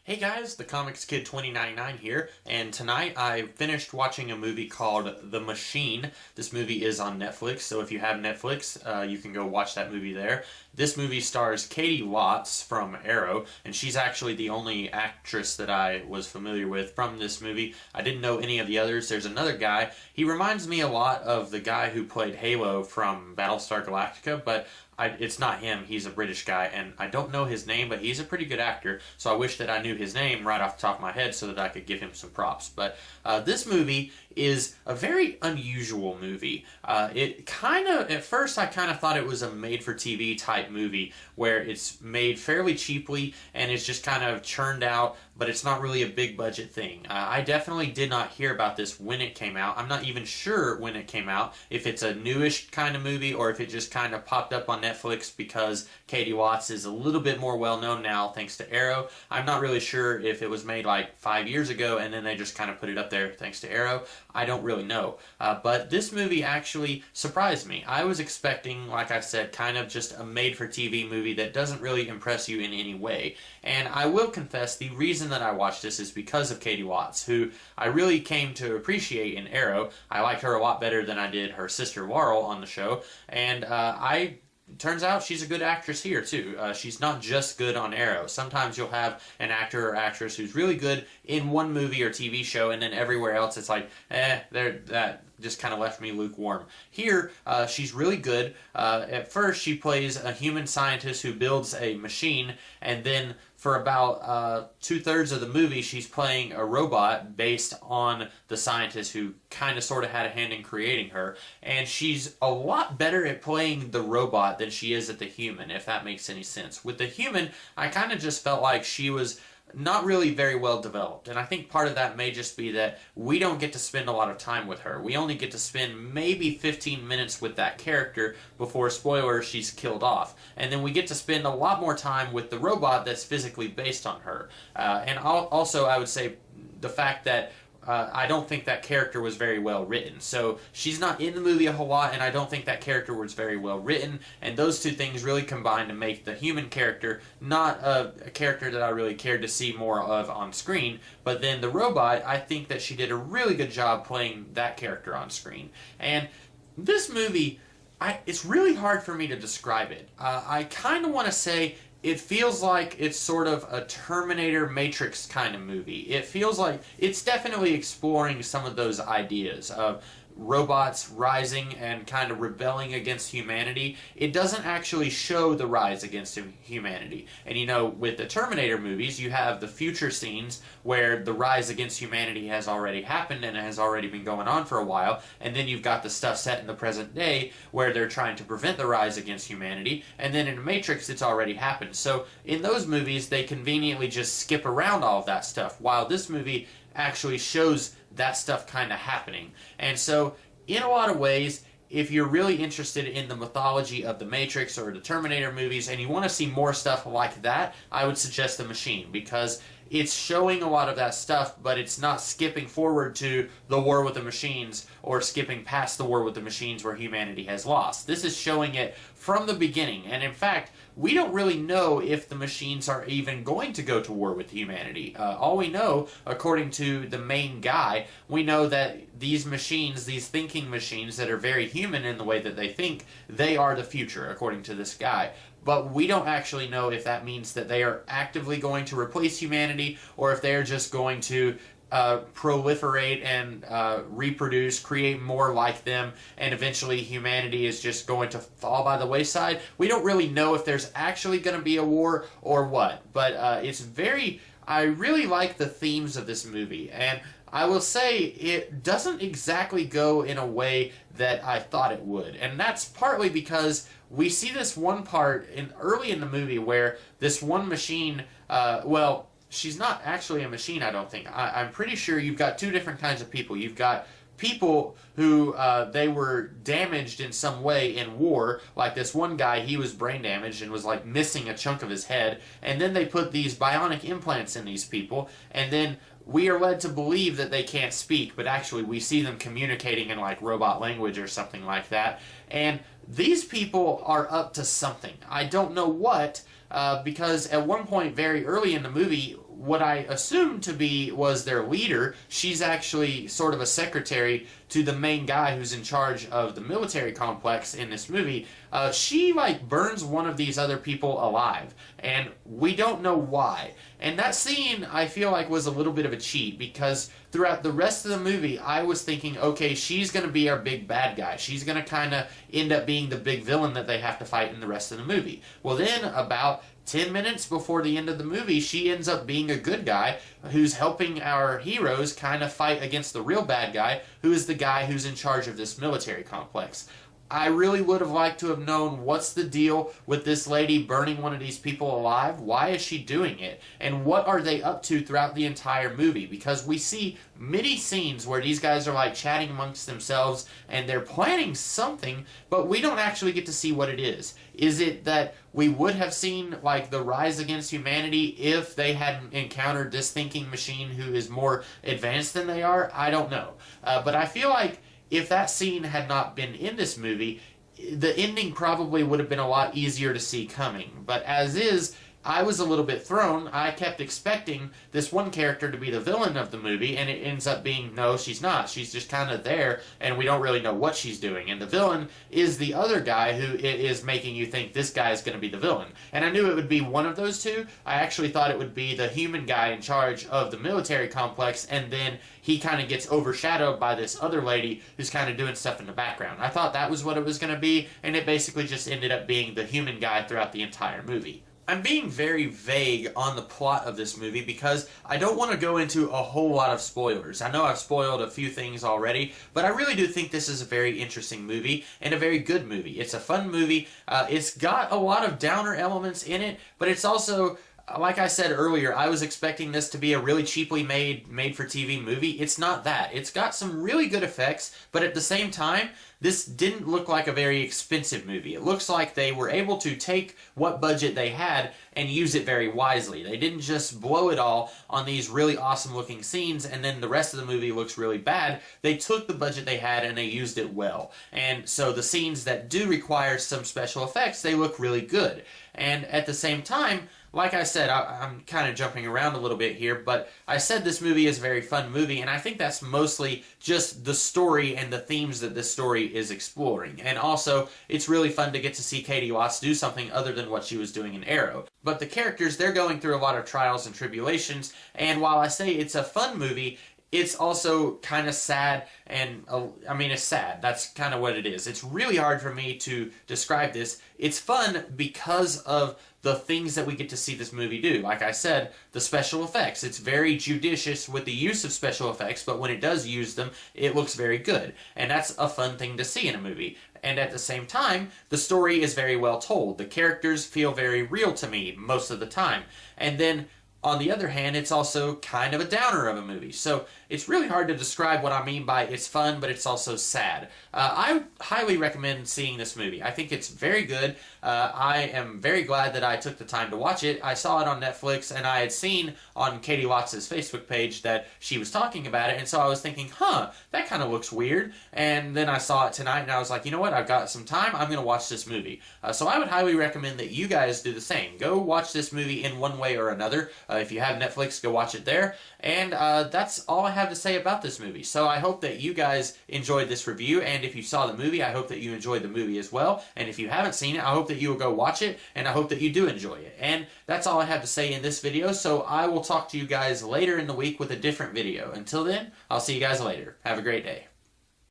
Hey guys, the Comics Kid 2099 here, and tonight I finished watching a movie called The Machine. This movie is on Netflix, so if you have Netflix, you can go watch that movie there. This movie stars Katie Watts from Arrow, and she's actually the only actress that I was familiar with from this movie. I didn't know any of the others. There's another guy. He reminds me a lot of the guy who played Halo from Battlestar Galactica, but it's not him. He's a British guy, and I don't know his name, but he's a pretty good actor. So I wish that I knew his name right off the top of my head so that I could give him some props. But this movie is a very unusual movie. It kind of, at first, I kind of thought it was a made-for-TV type movie where it's made fairly cheaply and it's just kind of churned out, but it's not really a big budget thing. I definitely did not hear about this when it came out. I'm not even sure when it came out, if it's a newish kind of movie or if it just kind of popped up on Netflix because Katie Watts is a little bit more well known now thanks to Arrow. I'm not really sure if it was made like 5 years ago and then they just kind of put it up there thanks to Arrow. I don't really know. But this movie actually surprised me. I was expecting, like I said, kind of just a made-for-TV movie that doesn't really impress you in any way. And I will confess, the reason that I watched this is because of Katie Watts, who I really came to appreciate in Arrow. I liked her a lot better than I did her sister Laurel on the show. And turns out she's a good actress here too. She's not just good on Arrow. Sometimes you'll have an actor or actress who's really good in one movie or TV show, and then everywhere else it's like, that just kind of left me lukewarm. Here, she's really good. At first, she plays a human scientist who builds a machine, and then for about 2/3 of the movie, she's playing a robot based on the scientist who kind of sort of had a hand in creating her. And she's a lot better at playing the robot than she is at the human, if that makes any sense. With the human, I kind of just felt like she was not really very well developed. And I think part of that may just be that we don't get to spend a lot of time with her. We only get to spend maybe 15 minutes with that character before, spoiler, she's killed off. And then we get to spend a lot more time with the robot that's physically based on her. And also, I would say the fact that I don't think that character was very well written. So she's not in the movie a whole lot, and I don't think that character was very well written. And those two things really combine to make the human character not a character that I really cared to see more of on screen. But then the robot, I think that she did a really good job playing that character on screen. And this movie, it's really hard for me to describe it. I kind of want to say it feels like it's sort of a Terminator Matrix kind of movie. It feels like it's definitely exploring some of those ideas of robots rising and kind of rebelling against humanity. It doesn't actually show the rise against humanity. And you know, with the Terminator movies, you have the future scenes where the rise against humanity has already happened and it has already been going on for a while. And then you've got the stuff set in the present day where they're trying to prevent the rise against humanity. And then in Matrix, it's already happened. So in those movies, they conveniently just skip around all of that stuff, while this movie actually shows that stuff kind of happening. And so, in a lot of ways, if you're really interested in the mythology of the Matrix or the Terminator movies and you want to see more stuff like that, I would suggest The Machine, because it's showing a lot of that stuff, but it's not skipping forward to the war with the machines or skipping past the war with the machines where humanity has lost. This is showing it from the beginning, and in fact, we don't really know if the machines are even going to go to war with humanity. All we know, according to the main guy, we know that these machines, these thinking machines that are very human in the way that they think, they are the future, according to this guy. But we don't actually know if that means that they are actively going to replace humanity or if they are just going to proliferate and reproduce, create more like them, and eventually humanity is just going to fall by the wayside. We don't really know if there's actually going to be a war or what, but I really like the themes of this movie, and I will say it doesn't exactly go in a way that I thought it would, and that's partly because we see this one part early in the movie where this one machine, she's not actually a machine, I don't think. I'm pretty sure you've got two different kinds of people. You've got people who they were damaged in some way in war, like this one guy, he was brain damaged and was like missing a chunk of his head, and then they put these bionic implants in these people, and then we are led to believe that they can't speak, but actually we see them communicating in like robot language or something like that, and these people are up to something. I don't know what, because at one point very early in the movie, what I assumed to be was their leader, she's actually sort of a secretary to the main guy who's in charge of the military complex in this movie. She like burns one of these other people alive, and we don't know why. And that scene, I feel like, was a little bit of a cheat, because throughout the rest of the movie, I was thinking, okay, she's going to be our big bad guy. She's going to kind of end up being the big villain that they have to fight in the rest of the movie. Well, then, about 10 minutes before the end of the movie, she ends up being a good guy who's helping our heroes kind of fight against the real bad guy, who is the guy who's in charge of this military complex. I really would have liked to have known what's the deal with this lady burning one of these people alive. Why is she doing it? And what are they up to throughout the entire movie? Because we see many scenes where these guys are like chatting amongst themselves and they're planning something, but we don't actually get to see what it is. Is it that we would have seen like the rise against humanity if they hadn't encountered this thinking machine who is more advanced than they are? I don't know. But I feel like if that scene had not been in this movie, the ending probably would have been a lot easier to see coming. But as is, I was a little bit thrown. I kept expecting this one character to be the villain of the movie, and it ends up being, no, she's not. She's just kind of there, and we don't really know what she's doing. And the villain is the other guy who is making you think this guy is going to be the villain. And I knew it would be one of those two. I actually thought it would be the human guy in charge of the military complex, and then he kind of gets overshadowed by this other lady who's kind of doing stuff in the background. I thought that was what it was going to be, and it basically just ended up being the human guy throughout the entire movie. I'm being very vague on the plot of this movie because I don't want to go into a whole lot of spoilers. I know I've spoiled a few things already, but I really do think this is a very interesting movie and a very good movie. It's a fun movie. It's got a lot of downer elements in it, but it's also, like I said earlier, I was expecting this to be a really cheaply made-for-TV movie. It's not that. It's got some really good effects, but at the same time, this didn't look like a very expensive movie. It looks like they were able to take what budget they had and use it very wisely. They didn't just blow it all on these really awesome looking scenes and then the rest of the movie looks really bad. They took the budget they had and they used it well. And so the scenes that do require some special effects, they look really good. And at the same time, like I said, I'm kind of jumping around a little bit here, but I said this movie is a very fun movie, and I think that's mostly just the story and the themes that this story is exploring. And also, it's really fun to get to see Katie Watts do something other than what she was doing in Arrow. But the characters, they're going through a lot of trials and tribulations, and while I say it's a fun movie, it's also kind of sad, and I mean, it's sad. That's kind of what it is. It's really hard for me to describe this. It's fun because of the things that we get to see this movie do. Like I said, the special effects. It's very judicious with the use of special effects, but when it does use them, it looks very good. And that's a fun thing to see in a movie. And at the same time, the story is very well told. The characters feel very real to me most of the time. And then, on the other hand, it's also kind of a downer of a movie. So it's really hard to describe what I mean by it's fun, but it's also sad. I highly recommend seeing this movie. I think it's very good. I am very glad that I took the time to watch it. I saw it on Netflix, and I had seen on Katie Watts' Facebook page that she was talking about it, and so I was thinking, that kind of looks weird. And then I saw it tonight, and I was like, you know what, I've got some time, I'm going to watch this movie. So I would highly recommend that you guys do the same. Go watch this movie in one way or another. If you have Netflix, go watch it there. And that's all I have to say about this movie. So I hope that you guys enjoyed this review, and if you saw the movie, I hope that you enjoyed the movie as well. And if you haven't seen it, I hope that you will go watch it, and I hope that you do enjoy it. And that's all I have to say in this video, so I will talk to you guys later in the week with a different video. Until then, I'll see you guys later. Have a great day.